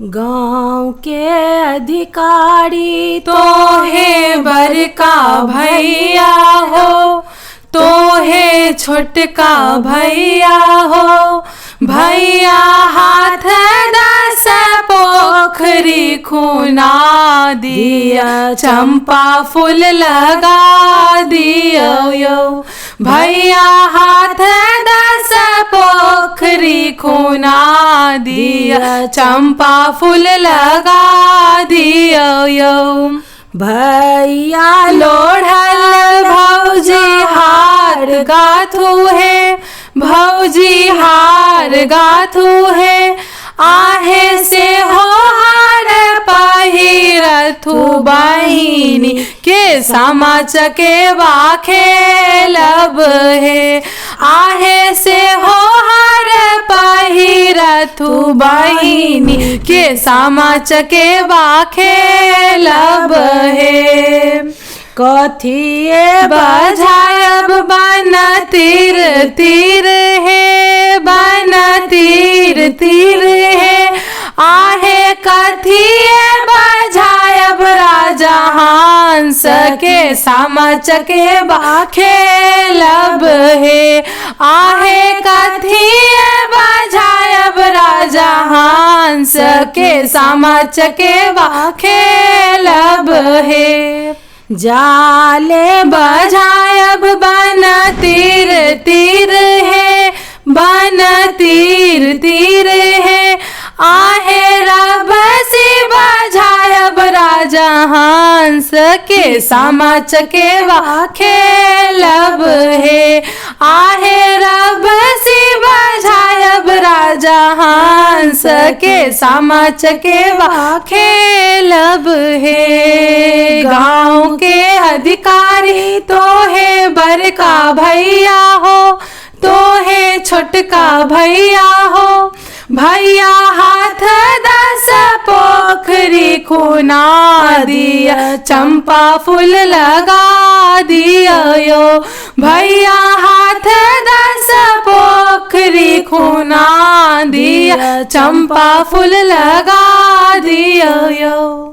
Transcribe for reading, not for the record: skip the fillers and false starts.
गांव के अधिकारी तो है बड़का भैया हो, तो है छोटका भैया हो। भैया हाथ दस पोखरी खुना दिया, चंपा फूल लगा दियो यो। भैया हाथ दस पोखरी खुना दिया, चंपा फूल लगा दियो यो। भैया लोढ़ल भौजी हार गाथू है, भौजी हार गाथू है। आहे से हो हार पहिरथु बहिनी, के सामा चकेवा खेलब है। आहे से हो हार पहिरथु बहिनी, के सामा चकेवा खेलब है। कथिए बजायब बन तीर तीर है, बन तीर तीर है। आहे कथिए बजायब राजा हंस, के सामा चकेवा खेलब है। आहे कथिए बजायब राजा हंस, के सामा चकेवा खेलब है। जाले बजायब बन तीर तीर है, बन तीर तीर है। आहे रबसी बजायब राजा हंस, के सामा चकेवा खेलब है। आहे रबसी बजायब राजा हंस, के सामा चकेवा खेलब है। गाँव के अधिकारी तो है बड़का भैया हो, तो है छोटका भैया हो। भैया हाथ दस पोखरी खुना दिया, चंपा फूल लगा दिया यो। भैया हाथ दस पोखरी खुना दिया, चंपा फूल लगा